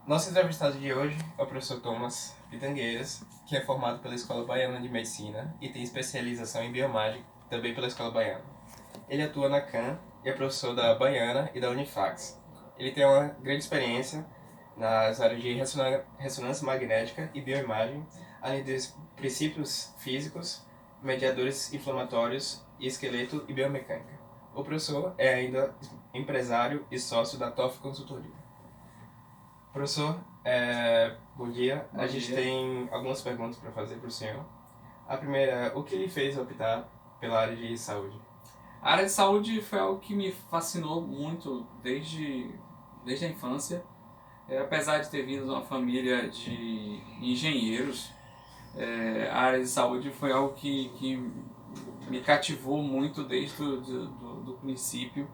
Nosso entrevistado de hoje é o professor Thomas Pitangueiras, que é formado pela Escola Baiana de Medicina e tem especialização em biomágica, também pela Escola Baiana. Ele atua na CAN e é professor da Baiana e da Unifax. Ele tem uma grande experiência nas áreas de ressonância magnética e bioimagem, além dos princípios físicos, mediadores inflamatórios e esqueleto e biomecânica. O professor é ainda empresário e sócio da TOF Consultoria. Professor, bom dia. A gente tem algumas perguntas para fazer para o senhor. A primeira, o que lhe fez optar pela área de saúde? A área de saúde foi algo que me fascinou muito desde a infância. Apesar de ter vindo de uma família de engenheiros, a área de saúde foi algo que me cativou muito desde do princípio.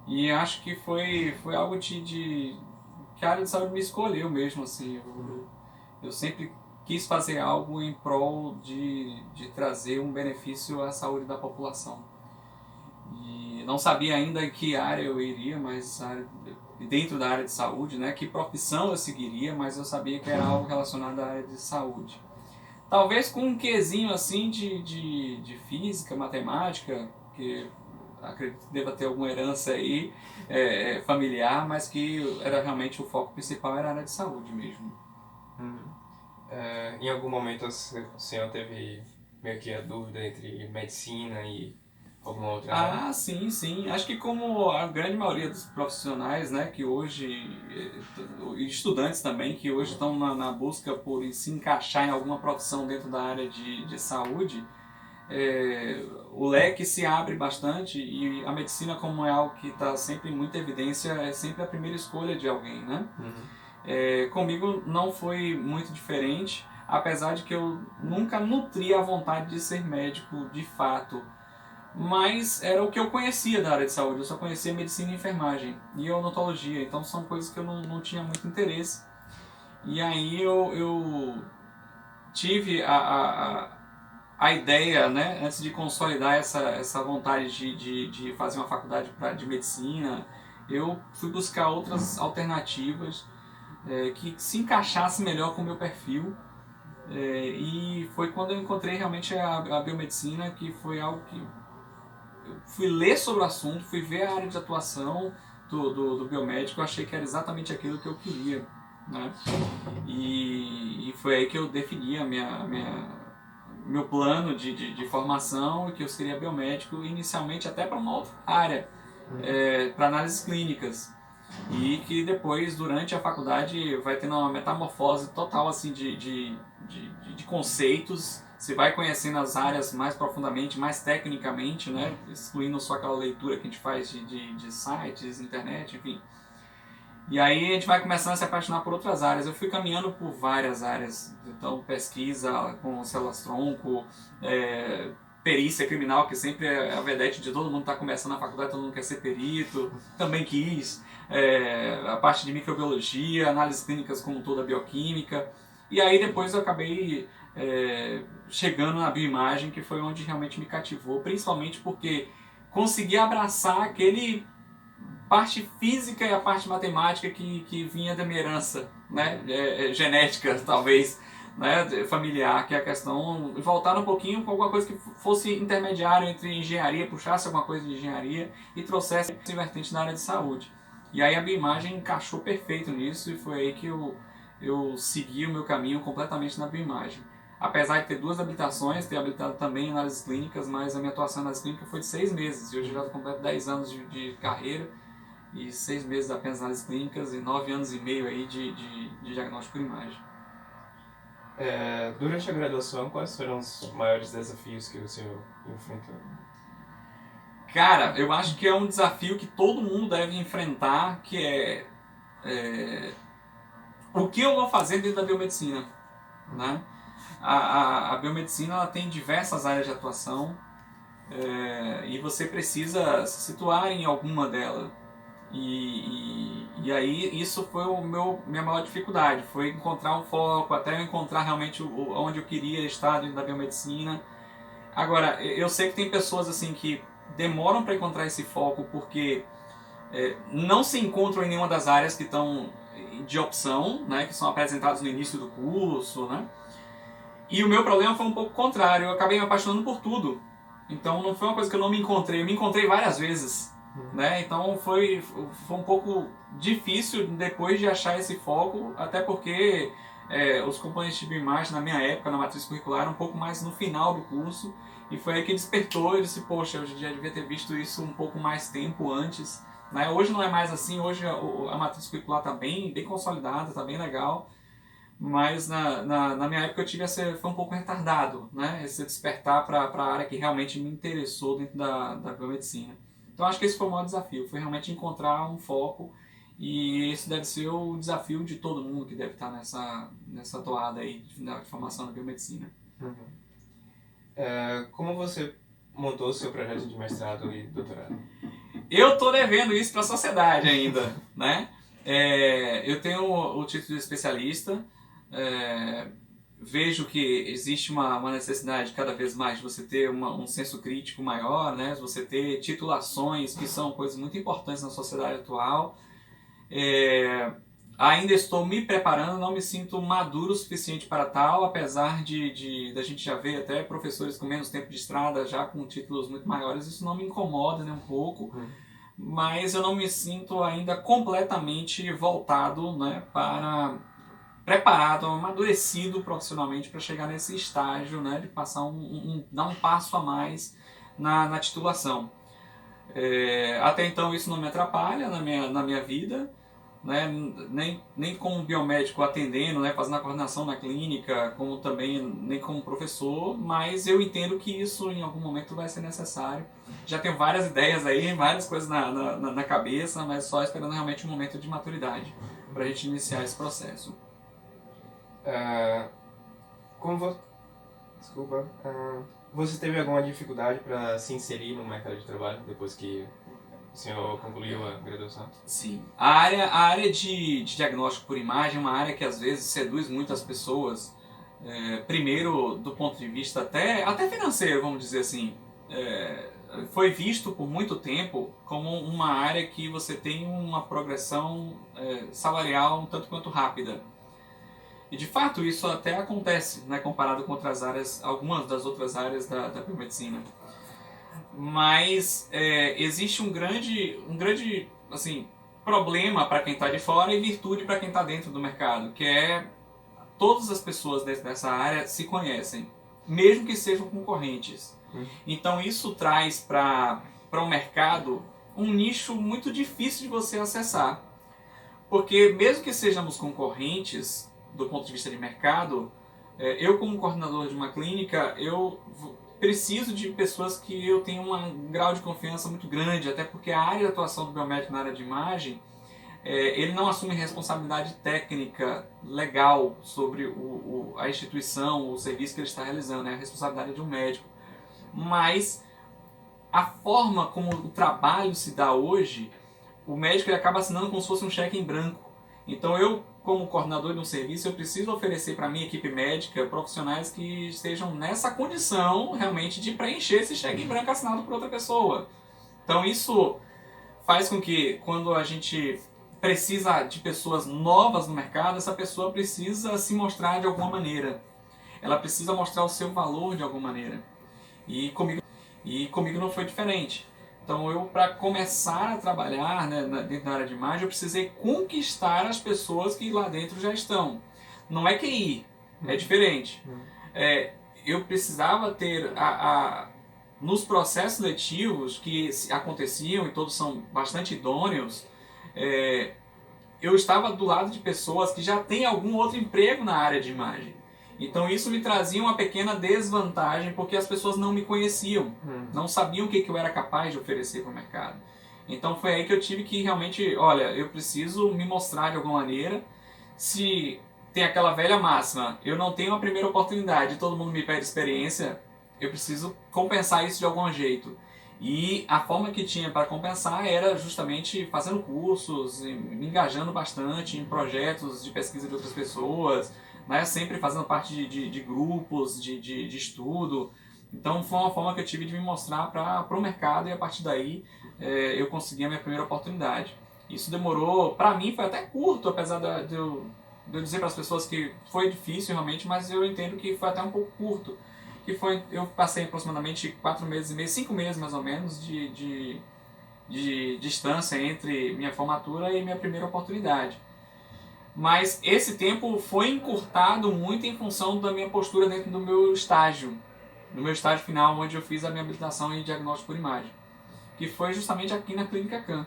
E acho que foi algo que a área de saúde me escolheu mesmo, assim. Eu sempre quis fazer algo em prol de trazer um benefício à saúde da população. E não sabia ainda em que área eu iria, mas dentro da área de saúde, né, que profissão eu seguiria, mas eu sabia que era algo relacionado à área de saúde. Talvez com um quezinho assim de física, matemática, que acredito que deva ter alguma herança aí familiar, mas que era realmente o foco principal era a área de saúde mesmo. Em algum momento o senhor teve meio que a dúvida entre medicina e alguma outra área? Ah, sim, sim. Acho que como a grande maioria dos profissionais, né, que hoje, e estudantes também, que hoje estão na busca por se encaixar em alguma profissão dentro da área de saúde, o leque se abre bastante e a medicina, como é algo que está sempre em muita evidência, é sempre a primeira escolha de alguém, né? Comigo não foi muito diferente, apesar de que eu nunca nutri a vontade de ser médico de fato, mas era o que eu conhecia da área de saúde. Eu só conhecia medicina e enfermagem e odontologia, então são coisas que eu não tinha muito interesse. E aí eu tive a ideia, né, antes de consolidar essa vontade de fazer uma faculdade de medicina, eu fui buscar outras alternativas que se encaixassem melhor com o meu perfil. E foi quando eu encontrei realmente a biomedicina, que foi algo que eu fui ler sobre o assunto, fui ver a área de atuação do biomédico, eu achei que era exatamente aquilo que eu queria, né? E foi aí que eu defini meu plano de formação, que eu seria biomédico, inicialmente até para uma outra área, para análises clínicas. E que depois, durante a faculdade, vai tendo uma metamorfose total assim, de conceitos. Você vai conhecendo as áreas mais profundamente, mais tecnicamente, né? Excluindo só aquela leitura que a gente faz de sites, internet, enfim. E aí a gente vai começando a se apaixonar por outras áreas. Eu fui caminhando por várias áreas, então pesquisa com células-tronco, perícia criminal, que sempre é a vedete de todo mundo que está começando na faculdade, todo mundo quer ser perito, também quis, a parte de microbiologia, análises clínicas como toda a bioquímica. E aí depois eu acabei chegando na bioimagem, que foi onde realmente me cativou, principalmente porque consegui abraçar aquele parte física e a parte matemática que vinha da minha herança, né? Genética, talvez, né? Familiar, que é a questão. Voltar um pouquinho com alguma coisa que fosse intermediário entre engenharia, puxasse alguma coisa de engenharia e trouxesse esse vertente na área de saúde. E aí a bioimagem encaixou perfeito nisso e foi aí que eu segui o meu caminho completamente na bioimagem. Apesar de ter duas habilitações, ter habilitado também em análises clínicas, mas a minha atuação em análise clínica foi de 6 meses. E hoje já completo 10 anos de carreira e 6 meses apenas em análises clínicas e 9 anos e meio aí de diagnóstico por imagem. Durante a graduação, quais foram os maiores desafios que o senhor enfrentou? Cara, eu acho que é um desafio que todo mundo deve enfrentar, que é o que eu vou fazer dentro da biomedicina, né? A biomedicina ela tem diversas áreas de atuação e você precisa se situar em alguma delas. E aí isso foi minha maior dificuldade, foi encontrar um foco, até eu encontrar realmente onde eu queria estar dentro da biomedicina. Agora, eu sei que tem pessoas assim que demoram para encontrar esse foco porque não se encontram em nenhuma das áreas que estão de opção, né, que são apresentados no início do curso, né? E o meu problema foi um pouco contrário, eu acabei me apaixonando por tudo. Então não foi uma coisa que eu não me encontrei, eu me encontrei várias vezes, né? Então foi um pouco difícil depois de achar esse foco, até porque os componentes de bioimagem na minha época, na matriz curricular, eram um pouco mais no final do curso, e foi aí que despertou, eu disse, poxa, eu já devia ter visto isso um pouco mais tempo antes, né? Hoje não é mais assim, hoje a matriz curricular está bem consolidada, está bem legal, mas na minha época eu tive foi um pouco retardado, né? Esse despertar para a área que realmente me interessou dentro da biomedicina. Então acho que esse foi o maior desafio, foi realmente encontrar um foco, e esse deve ser o desafio de todo mundo que deve estar nessa toada aí de formação na biomedicina. Como você montou o seu projeto de mestrado e doutorado? Eu estou devendo isso para a sociedade ainda, né? Eu tenho o título de especialista, vejo que existe uma necessidade cada vez mais de você ter um senso crítico maior, né? De você ter titulações, que são coisas muito importantes na sociedade atual. Ainda estou me preparando, não me sinto maduro o suficiente para tal, apesar da gente já ver até professores com menos tempo de estrada, já com títulos muito maiores, isso não me incomoda nem um pouco. Mas eu não me sinto ainda completamente voltado, né, preparado, amadurecido profissionalmente para chegar nesse estágio, né, de passar dar um passo a mais na titulação. Até então isso não me atrapalha na minha vida, né, nem como biomédico atendendo, né, fazendo a coordenação na clínica, como também nem como professor, mas eu entendo que isso em algum momento vai ser necessário. Já tenho várias ideias aí, várias coisas na cabeça, mas só esperando realmente um momento de maturidade para a gente iniciar esse processo. Desculpa. Você teve alguma dificuldade para se inserir no mercado de trabalho depois que o senhor concluiu a graduação? Sim. A área de diagnóstico por imagem é uma área que às vezes seduz muitas pessoas. Primeiro, do ponto de vista até financeiro, vamos dizer assim. Foi visto por muito tempo como uma área que você tem uma progressão salarial um tanto quanto rápida. E de fato isso até acontece, né, comparado com outras áreas, algumas das outras áreas da biomedicina. Mas existe um grande assim, problema para quem está de fora e virtude para quem está dentro do mercado, que é todas as pessoas dentro dessa área se conhecem, mesmo que sejam concorrentes. Então isso traz para o mercado um nicho muito difícil de você acessar. Porque mesmo que sejamos concorrentes do ponto de vista de mercado, eu como coordenador de uma clínica, eu preciso de pessoas que eu tenha um grau de confiança muito grande, até porque a área de atuação do biomédico na área de imagem, ele não assume responsabilidade técnica legal sobre a instituição, o serviço que ele está realizando, é a responsabilidade de um médico. Mas a forma como o trabalho se dá hoje, o médico ele acaba assinando como se fosse um cheque em branco. Então eu, como coordenador de um serviço, eu preciso oferecer para a minha equipe médica profissionais que estejam nessa condição realmente de preencher esse cheque em branco assinado por outra pessoa. Então isso faz com que quando a gente precisa de pessoas novas no mercado, essa pessoa precisa se mostrar de alguma maneira. Ela precisa mostrar o seu valor de alguma maneira. E comigo não foi diferente. Então eu, para começar a trabalhar, né, dentro da área de imagem, eu precisei conquistar as pessoas que lá dentro já estão. Não é QI, é diferente. Eu precisava ter nos processos letivos que aconteciam, e todos são bastante idôneos, eu estava do lado de pessoas que já têm algum outro emprego na área de imagem. Então isso me trazia uma pequena desvantagem, porque as pessoas não me conheciam, não sabiam o que eu era capaz de oferecer para o mercado. Então foi aí que eu tive que realmente, olha, eu preciso me mostrar de alguma maneira. Se tem aquela velha máxima, eu não tenho a primeira oportunidade, todo mundo me pede experiência, eu preciso compensar isso de algum jeito. E a forma que tinha para compensar era justamente fazendo cursos, me engajando bastante em projetos de pesquisa de outras pessoas, né, sempre fazendo parte de grupos de estudo. Então foi uma forma que eu tive de me mostrar para o mercado, e a partir daí eu consegui a minha primeira oportunidade. Isso demorou, para mim foi até curto, apesar de eu dizer para as pessoas que foi difícil realmente, mas eu entendo que foi até um pouco curto. Que foi, eu passei aproximadamente 4 meses e meio, 5 meses mais ou menos de distância entre minha formatura e minha primeira oportunidade. Mas esse tempo foi encurtado muito em função da minha postura dentro do meu estágio. No meu estágio final, onde eu fiz a minha habilitação em diagnóstico por imagem. Que foi justamente aqui na Clínica Can.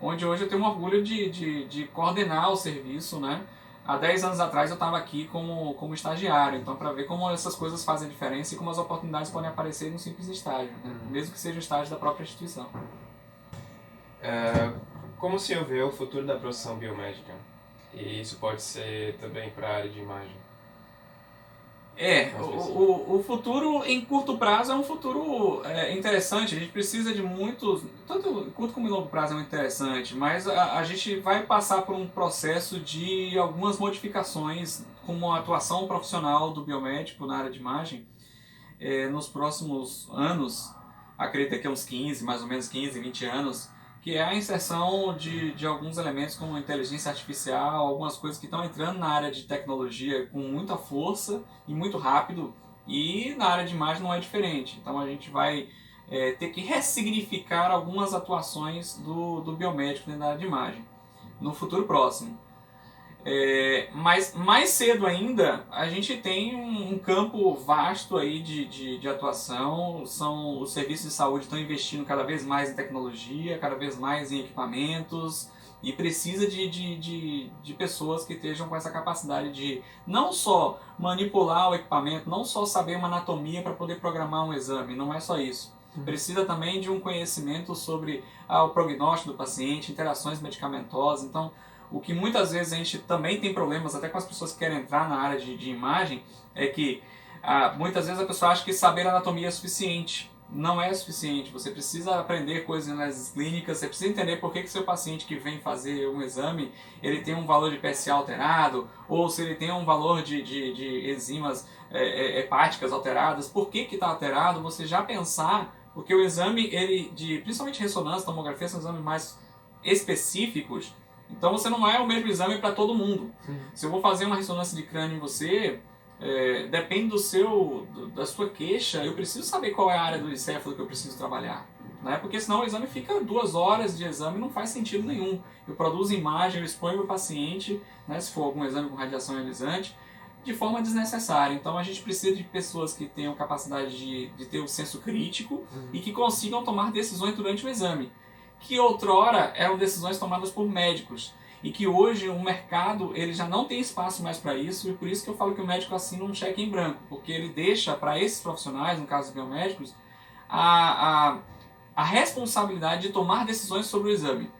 Onde hoje eu tenho um orgulho de coordenar o serviço, né? Há 10 anos atrás eu estava aqui como estagiário, então para ver como essas coisas fazem diferença e como as oportunidades podem aparecer num simples estágio, né? Mesmo que seja o estágio da própria instituição. Como o senhor vê o futuro da profissão biomédica? E isso pode ser também para a área de imagem? O futuro em curto prazo é um futuro interessante. A gente precisa de muitos, tanto em curto como em longo prazo é muito interessante, mas a gente vai passar por um processo de algumas modificações como a atuação profissional do biomédico na área de imagem nos próximos anos, acredito que uns 15, mais ou menos 15, 20 anos, que é a inserção de alguns elementos como inteligência artificial, algumas coisas que estão entrando na área de tecnologia com muita força e muito rápido, e na área de imagem não é diferente. Então a gente vai ter que ressignificar algumas atuações do biomédico dentro da área de imagem, no futuro próximo. Mas mais cedo ainda, a gente tem um campo vasto aí de atuação. Os serviços de saúde estão investindo cada vez mais em tecnologia, cada vez mais em equipamentos, e precisa de pessoas que estejam com essa capacidade de não só manipular o equipamento, não só saber uma anatomia para poder programar um exame, não é só isso. Precisa também de um conhecimento sobre o prognóstico do paciente, interações medicamentosas. Então, o que muitas vezes a gente também tem problemas, até com as pessoas que querem entrar na área de imagem, é que muitas vezes a pessoa acha que saber anatomia é suficiente. Não é suficiente. Você precisa aprender coisas em análises clínicas, você precisa entender por que seu paciente que vem fazer um exame, ele tem um valor de PSA alterado, ou se ele tem um valor de enzimas hepáticas alteradas, por que está alterado, você já pensar, porque o exame, principalmente ressonância, tomografia, são exames mais específicos. Então você não é o mesmo exame para todo mundo. Se eu vou fazer uma ressonância de crânio em você, depende da sua queixa, eu preciso saber qual é a área do encéfalo que eu preciso trabalhar. Né? Porque senão o exame fica 2 horas de exame e não faz sentido nenhum. Eu produzo imagem, eu exponho o paciente, né, se for algum exame com radiação ionizante, de forma desnecessária. Então a gente precisa de pessoas que tenham capacidade de ter o senso crítico e que consigam tomar decisões durante o exame. Que outrora eram decisões tomadas por médicos e que hoje o mercado ele já não tem espaço mais para isso, e por isso que eu falo que o médico assina um cheque em branco, porque ele deixa para esses profissionais, no caso dos biomédicos, a responsabilidade de tomar decisões sobre o exame.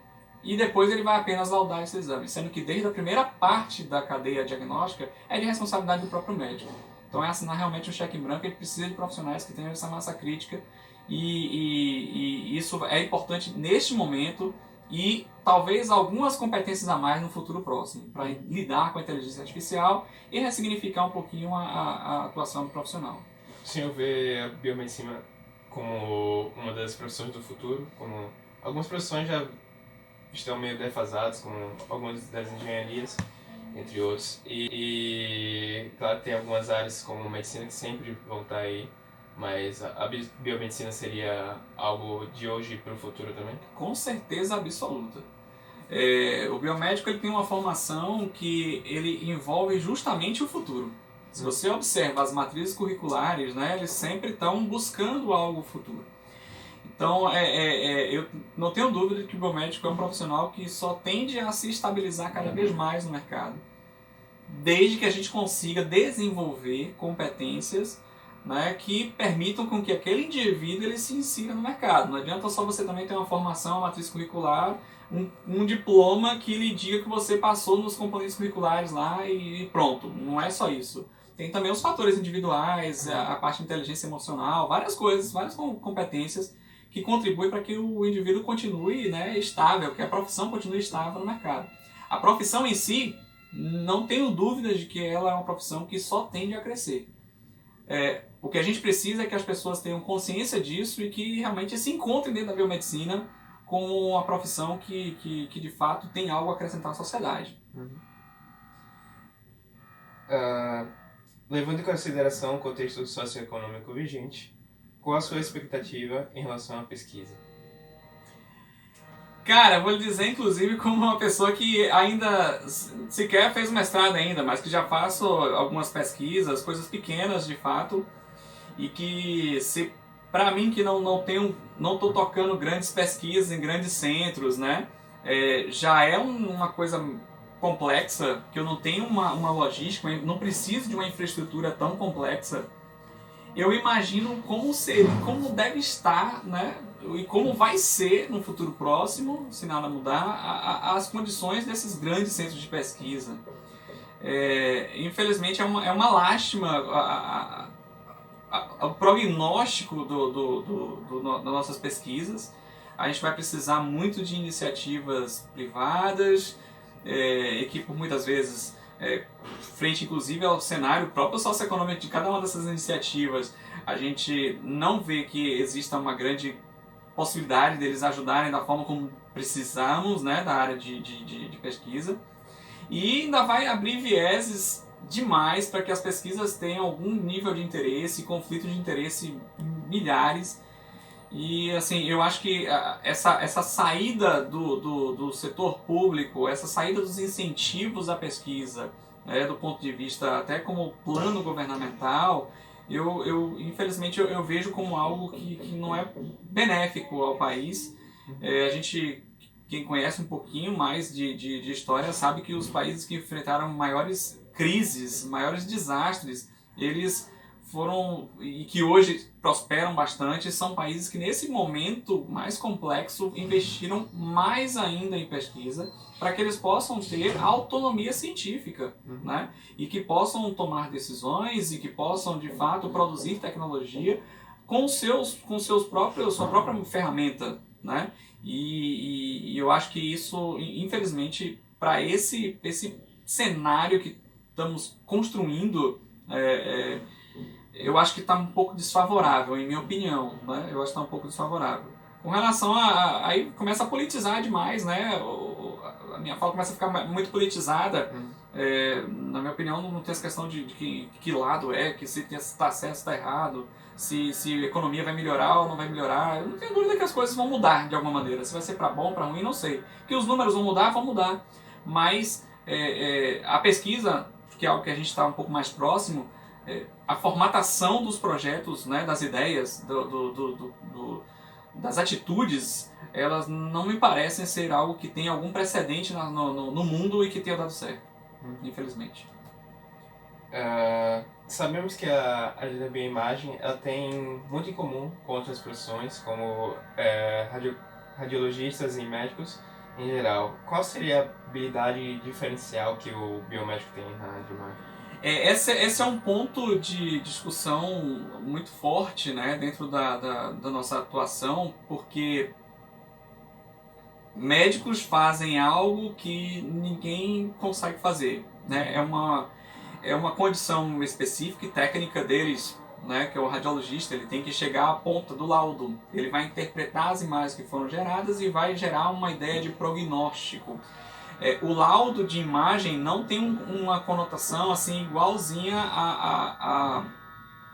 E depois ele vai apenas laudar esse exame, sendo que desde a primeira parte da cadeia diagnóstica é de responsabilidade do próprio médico. Então é assinar realmente um cheque em branco, ele precisa de profissionais que tenham essa massa crítica. E isso é importante neste momento, e talvez algumas competências a mais no futuro próximo, para lidar com a inteligência artificial e ressignificar um pouquinho a atuação do profissional. O senhor vê a biomedicina como uma das profissões do futuro? Como algumas profissões já estão meio defasadas, como algumas das engenharias, entre outros. E claro, tem algumas áreas como medicina que sempre vão estar aí. Mas a biomedicina seria algo de hoje para o futuro também? Com certeza absoluta. O biomédico ele tem uma formação que ele envolve justamente o futuro. Se você observa as matrizes curriculares, né, eles sempre estão buscando algo futuro. Então, eu não tenho dúvida de que o biomédico é um profissional que só tende a se estabilizar cada vez mais no mercado, desde que a gente consiga desenvolver competências, né, que permitam com que aquele indivíduo ele se insira no mercado. Não adianta só você também ter uma formação, uma matriz curricular, um diploma que lhe diga que você passou nos componentes curriculares lá e pronto. Não é só isso. Tem também os fatores individuais, a parte de inteligência emocional, várias coisas, várias competências que contribuem para que o indivíduo continue, né, estável, que a profissão continue estável no mercado. A profissão em si, não tenho dúvidas de que ela é uma profissão que só tende a crescer. O que a gente precisa é que as pessoas tenham consciência disso e que realmente se encontrem dentro da biomedicina como uma profissão que de fato tem algo a acrescentar à sociedade. Levando em consideração o contexto socioeconômico vigente, qual a sua expectativa em relação à pesquisa? Cara, vou lhe dizer, inclusive, como uma pessoa que ainda sequer fez o mestrado ainda, mas que já faço algumas pesquisas, coisas pequenas de fato, e que se para mim que não tô tocando grandes pesquisas em grandes centros, né? Já é uma coisa complexa, que eu não tenho uma logística, não preciso de uma infraestrutura tão complexa. Eu imagino como deve estar, né? E como vai ser no futuro próximo, se nada mudar, as condições desses grandes centros de pesquisa. Infelizmente é uma lástima o prognóstico das nossas pesquisas. A gente vai precisar muito de iniciativas privadas, que por muitas vezes, frente inclusive ao cenário próprio socioeconômico de cada uma dessas iniciativas, a gente não vê que exista uma grande possibilidade deles ajudarem da forma como precisamos, né, da área de pesquisa. E ainda vai abrir vieses demais para que as pesquisas tenham algum nível de interesse, conflito de interesse milhares. E assim, eu acho que essa saída do setor público, essa saída dos incentivos à pesquisa, do ponto de vista até como plano governamental, infelizmente eu vejo como algo que não é benéfico ao país. Quem conhece um pouquinho mais de história sabe que os países que enfrentaram maiores crises, maiores desastres, eles foram, e que hoje prosperam bastante, são países que nesse momento mais complexo investiram mais ainda em pesquisa para que eles possam ter autonomia científica, né? E que possam tomar decisões e que possam de fato produzir tecnologia com sua própria ferramenta, né? E eu acho que isso, infelizmente, para esse cenário que estamos construindo, eu acho que está um pouco desfavorável, em minha opinião, né? Eu acho que está um pouco desfavorável. Com relação aí começa a politizar demais, né? A minha fala começa a ficar muito politizada. Na minha opinião, não tem essa questão de que lado que se está certo, se está errado, se a economia vai melhorar ou não vai melhorar. Eu não tenho dúvida que as coisas vão mudar de alguma maneira. Se vai ser para bom, para ruim, não sei. Que os números vão mudar. Mas a pesquisa, que é algo que a gente está um pouco mais próximo, a formatação dos projetos, né, das ideias, das atitudes, elas não me parecem ser algo que tenha algum precedente no mundo e que tenha dado certo, infelizmente. Sabemos que a área da bioimagem ela tem muito em comum com outras profissões, como radiologistas e médicos em geral. Qual seria a habilidade diferencial que o biomédico tem na área de imagem? Esse é um ponto de discussão muito forte, né, dentro da nossa atuação, porque médicos fazem algo que ninguém consegue fazer, né? É uma condição específica e técnica deles, né, que é o radiologista. Ele tem que chegar à ponta do laudo, ele vai interpretar as imagens que foram geradas e vai gerar uma ideia de prognóstico. O laudo de imagem não tem uma conotação assim igualzinha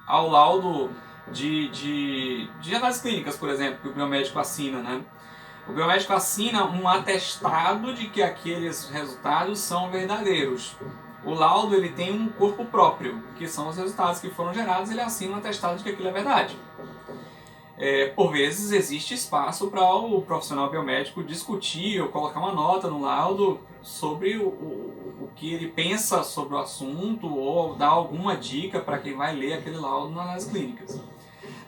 ao laudo de análises clínicas, por exemplo, que o biomédico assina, né? O biomédico assina um atestado de que aqueles resultados são verdadeiros. O laudo ele tem um corpo próprio, que são os resultados que foram gerados, ele assina um atestado de que aquilo é verdade. Por vezes existe espaço para o profissional biomédico discutir ou colocar uma nota no laudo sobre o que ele pensa sobre o assunto ou dar alguma dica para quem vai ler aquele laudo nas clínicas.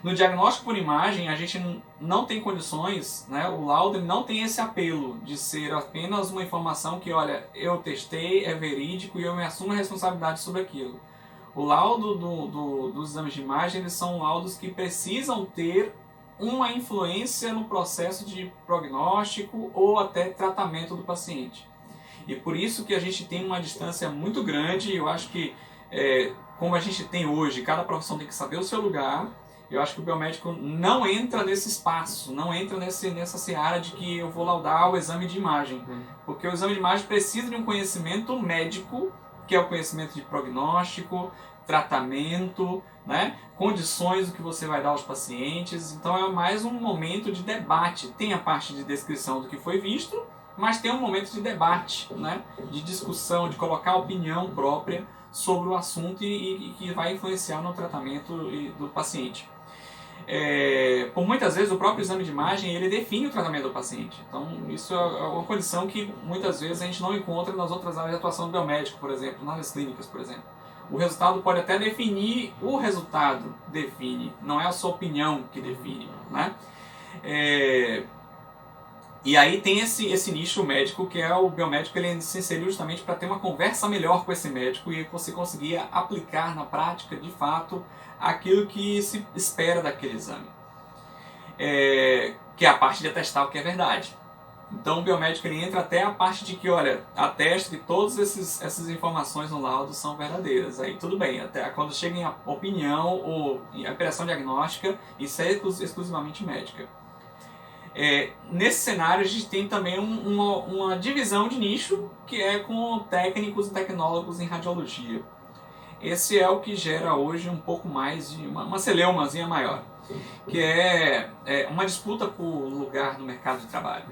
No diagnóstico por imagem, a gente não tem condições, né? O laudo não tem esse apelo de ser apenas uma informação que, olha, eu testei, é verídico e eu me assumo a responsabilidade sobre aquilo. O laudo dos exames de imagem, eles são laudos que precisam ter uma influência no processo de prognóstico ou até tratamento do paciente. E por isso que a gente tem uma distância muito grande. Eu acho que, como a gente tem hoje, cada profissão tem que saber o seu lugar. Eu acho que o biomédico não entra nesse espaço, não entra nessa seara de que eu vou laudar o exame de imagem. Porque o exame de imagem precisa de um conhecimento médico, que é o conhecimento de prognóstico, tratamento, né? Condições do que você vai dar aos pacientes. Então é mais um momento de debate. Tem a parte de descrição do que foi visto, mas tem um momento de debate, né? De discussão, de colocar a opinião própria sobre o assunto e que vai influenciar no tratamento do paciente. Por muitas vezes o próprio exame de imagem ele define o tratamento do paciente. Então isso é uma condição que muitas vezes a gente não encontra nas outras áreas de atuação do biomédico, por exemplo, nas áreas clínicas, por exemplo. O resultado pode até definir, o resultado define, não é a sua opinião que define, né? E aí tem esse nicho médico que é o biomédico, ele se inseriu justamente para ter uma conversa melhor com esse médico e você conseguir aplicar na prática, de fato, aquilo que se espera daquele exame. Que é a parte de atestar o que é verdade. Então o biomédico ele entra até a parte de que, olha, atesta que todas essas informações no laudo são verdadeiras. Aí tudo bem, até quando chega em opinião ou em operação diagnóstica, isso é exclusivamente médica. Nesse cenário a gente tem também uma divisão de nicho que é com técnicos e tecnólogos em radiologia. Esse é o que gera hoje um pouco mais de uma celeumazinha maior, que é uma disputa por lugar no mercado de trabalho.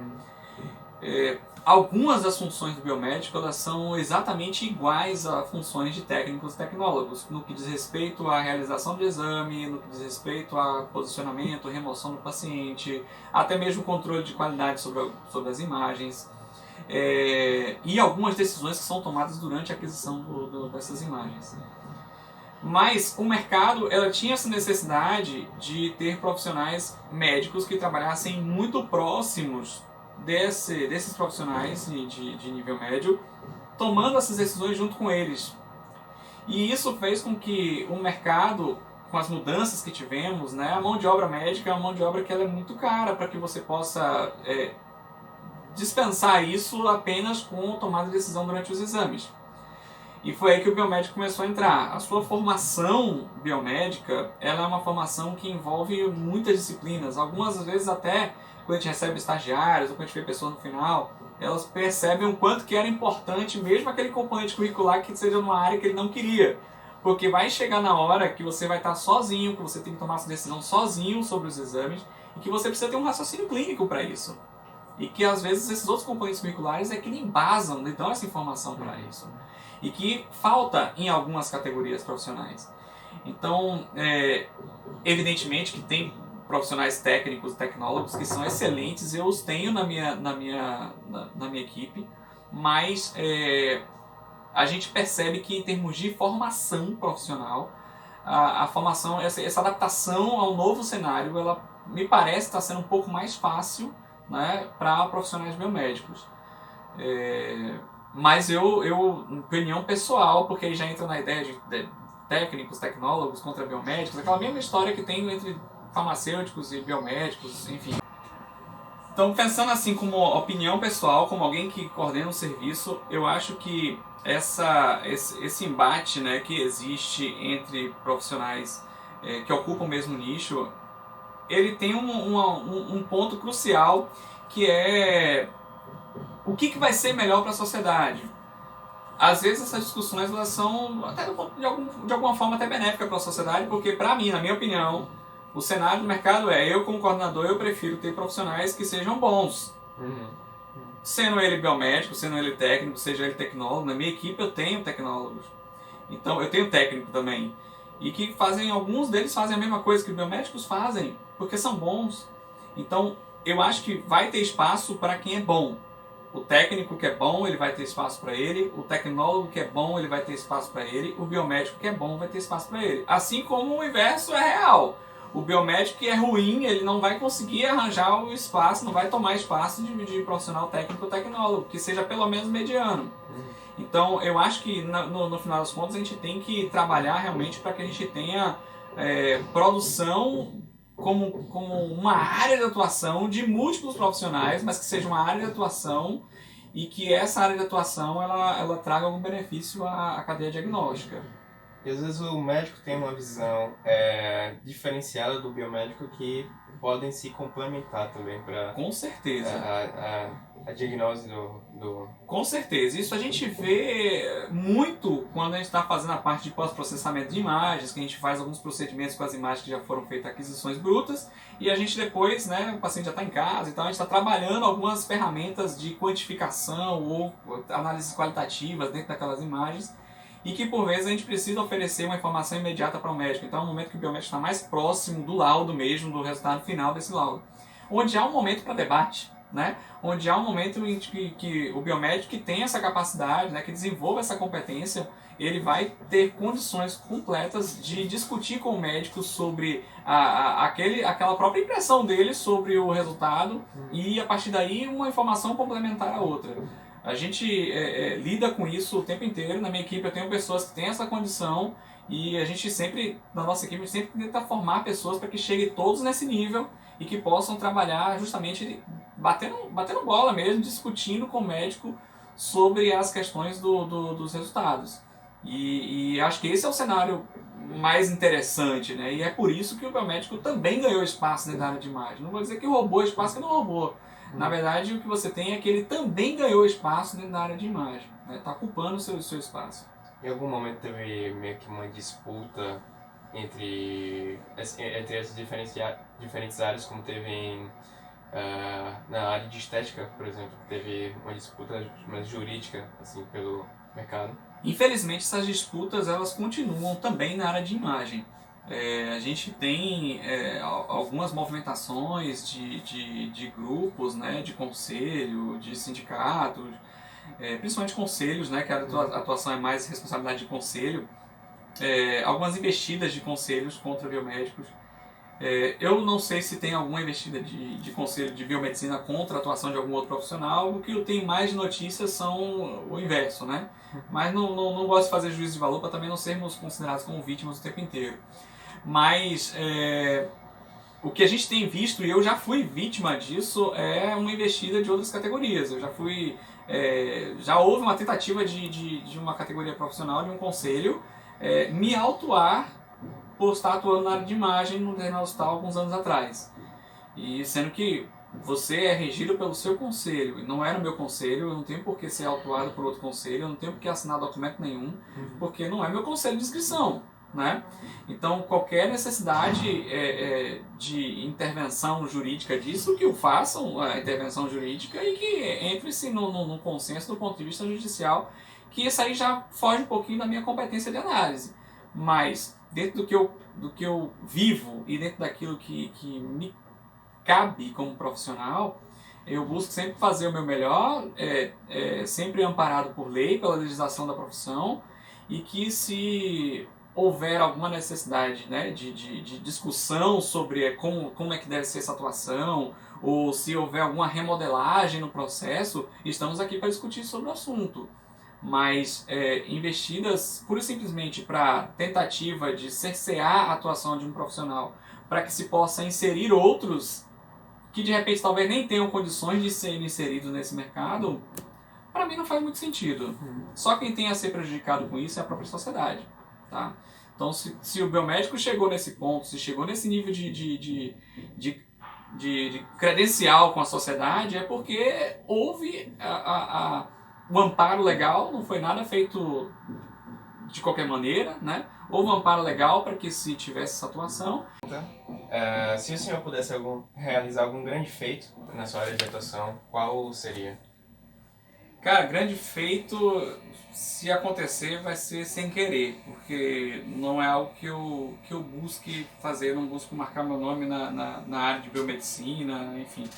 Algumas das funções do biomédico elas são exatamente iguais a funções de técnicos e tecnólogos, no que diz respeito à realização do exame, no que diz respeito a posicionamento, remoção do paciente, até mesmo controle de qualidade sobre as imagens, e algumas decisões que são tomadas durante a aquisição dessas imagens. Mas o mercado ela tinha essa necessidade de ter profissionais médicos que trabalhassem muito próximos desses profissionais de nível médio, tomando essas decisões junto com eles. E isso fez com que o mercado, com as mudanças que tivemos, né, a mão de obra médica é uma mão de obra que ela é muito cara para que você possa dispensar isso apenas com tomada de decisão durante os exames. E foi aí que o biomédico começou a entrar. A sua formação biomédica ela é uma formação que envolve muitas disciplinas. Algumas vezes até, quando a gente recebe estagiários ou quando a gente vê pessoas no final, elas percebem o quanto que era importante mesmo aquele componente curricular que seja numa área que ele não queria. Porque vai chegar na hora que você vai estar sozinho, que você tem que tomar essa decisão sozinho sobre os exames e que você precisa ter um raciocínio clínico para isso. E que às vezes esses outros componentes curriculares é que lhe embasam, lhe dão essa informação para isso. E que falta em algumas categorias profissionais. Então, evidentemente que tem profissionais técnicos, tecnólogos que são excelentes, eu os tenho na minha equipe, mas a gente percebe que em termos de formação profissional, a formação, essa adaptação ao novo cenário, ela me parece estar sendo um pouco mais fácil, né, para profissionais biomédicos. Mas opinião pessoal, porque aí já entra na ideia de técnicos, tecnólogos contra biomédicos, aquela mesma história que tem entre farmacêuticos e biomédicos, enfim. Então, pensando assim como opinião pessoal, como alguém que coordena um serviço, eu acho que esse embate, né, que existe entre profissionais que ocupam o mesmo nicho, ele tem um ponto crucial, que é o que vai ser melhor para a sociedade. Às vezes essas discussões elas são até de alguma forma até benéficas para a sociedade, porque para mim, na minha opinião, o cenário do mercado eu como coordenador, eu prefiro ter profissionais que sejam bons. Sendo ele biomédico, sendo ele técnico, seja ele tecnólogo, na minha equipe eu tenho tecnólogos. Então eu tenho técnico também. E que alguns deles fazem a mesma coisa que os biomédicos fazem, porque são bons. Então eu acho que vai ter espaço para quem é bom. O técnico que é bom, ele vai ter espaço para ele. O tecnólogo que é bom, ele vai ter espaço para ele. O biomédico que é bom, vai ter espaço para ele. Assim como o inverso é real. O biomédico que é ruim, ele não vai conseguir arranjar o espaço, não vai tomar espaço de profissional técnico ou tecnólogo, que seja pelo menos mediano. Então, eu acho que no final das contas a gente tem que trabalhar realmente para que a gente tenha produção como uma área de atuação de múltiplos profissionais, mas que seja uma área de atuação e que essa área de atuação ela traga algum benefício à cadeia diagnóstica. E às vezes o médico tem uma visão diferenciada do biomédico que podem se complementar também para Com certeza. a diagnose do... Com certeza. Isso a gente vê muito quando a gente está fazendo a parte de pós-processamento de imagens, que a gente faz alguns procedimentos com as imagens que já foram feitas aquisições brutas, e a gente depois, né, o paciente já está em casa, então a gente está trabalhando algumas ferramentas de quantificação ou análises qualitativas dentro daquelas imagens, e que por vezes a gente precisa oferecer uma informação imediata para o médico. Então é um momento que o biomédico está mais próximo do laudo mesmo, do resultado final desse laudo. Onde há um momento para debate, né? Onde há um momento em que o biomédico que tem essa capacidade, né, que desenvolva essa competência, ele vai ter condições completas de discutir com o médico sobre aquela própria impressão dele sobre o resultado e, a partir daí, uma informação complementar a outra. A gente lida com isso o tempo inteiro. Na minha equipe eu tenho pessoas que têm essa condição e a gente sempre, na nossa equipe, a gente sempre tenta formar pessoas para que cheguem todos nesse nível e que possam trabalhar justamente batendo bola mesmo, discutindo com o médico sobre as questões dos resultados. E acho que esse é o cenário mais interessante, né? E é por isso que o biomédico também ganhou espaço dentro da área de imagem. Não vou dizer que roubou espaço, que não roubou. Na verdade, o que você tem é que ele também ganhou espaço dentro da área de imagem. Está ocupando o seu espaço. Em algum momento teve meio que uma disputa entre as diferentes áreas, como teve na área de estética, por exemplo, teve uma disputa mais jurídica assim, pelo mercado. Infelizmente, essas disputas elas continuam também na área de imagem. A gente tem algumas movimentações de grupos, né, de conselho, de sindicatos, principalmente conselhos, né, que a atuação é mais responsabilidade de conselho, algumas investidas de conselhos contra biomédicos. Eu não sei se tem alguma investida de conselho de biomedicina contra a atuação de algum outro profissional. O que eu tenho mais de notícias são o inverso, né? Mas não gosto de fazer juízo de valor para também não sermos considerados como vítimas o tempo inteiro. Mas o que a gente tem visto, e eu já fui vítima disso, é uma investida de outras categorias. Eu já fui... já houve uma tentativa de uma categoria profissional, de um conselho, me autuar por estar atuando na área de imagem no determinado hospital alguns anos atrás. E sendo que você é regido pelo seu conselho, e não era o meu conselho, eu não tenho por que ser autuado por outro conselho, eu não tenho por que assinar documento nenhum, porque não é meu conselho de inscrição. Né? Então, qualquer necessidade de intervenção jurídica disso, que o façam a intervenção jurídica e que entre-se no consenso do ponto de vista judicial, que isso aí já foge um pouquinho da minha competência de análise. Mas, dentro do que eu vivo e dentro daquilo que me cabe como profissional, eu busco sempre fazer o meu melhor, sempre amparado por lei, pela legislação da profissão, e que se houver alguma necessidade, né, de discussão sobre como é que deve ser essa atuação, ou se houver alguma remodelagem no processo, estamos aqui para discutir sobre o assunto. Mas investidas pura e simplesmente para tentativa de cercear a atuação de um profissional, para que se possa inserir outros que de repente talvez nem tenham condições de serem inseridos nesse mercado, para mim não faz muito sentido. Só quem tem a ser prejudicado com isso é a própria sociedade. Tá? Então, se o biomédico chegou nesse ponto, se chegou nesse nível de credencial com a sociedade, é porque houve o amparo legal, não foi nada feito de qualquer maneira, né? Houve um amparo legal para que se tivesse essa atuação. Se o senhor pudesse realizar algum grande feito na sua área de atuação, qual seria? Cara, grande feito, se acontecer, vai ser sem querer, porque não é algo que eu busque fazer, não busco marcar meu nome na área de biomedicina, enfim.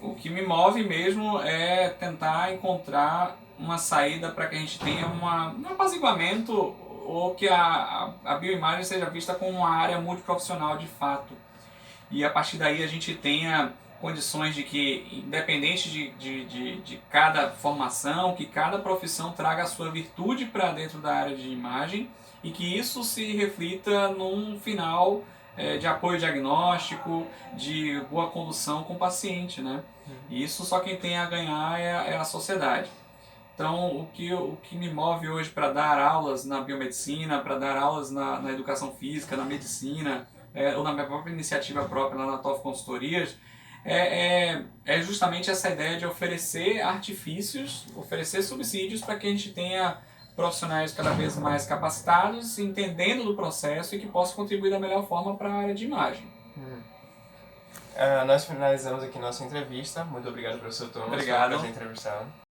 O que me move mesmo é tentar encontrar uma saída para que a gente tenha um apaziguamento ou que a bioimagem seja vista como uma área multiprofissional de fato. E a partir daí a gente tenha condições de que, independente de cada formação, que cada profissão traga a sua virtude para dentro da área de imagem e que isso se reflita num final de apoio diagnóstico, de boa condução com o paciente, né? E isso só quem tem a ganhar é a sociedade. Então, o que me move hoje para dar aulas na biomedicina, para dar aulas na educação física, na medicina, ou na minha própria iniciativa própria lá na TOF Consultorias, é justamente essa ideia de oferecer artifícios, oferecer subsídios para que a gente tenha profissionais cada vez mais capacitados, entendendo do processo e que possam contribuir da melhor forma para a área de imagem. Nós finalizamos aqui nossa entrevista. Muito obrigado, professor Thomas. Obrigado. Foi um prazer entrevistá-lo.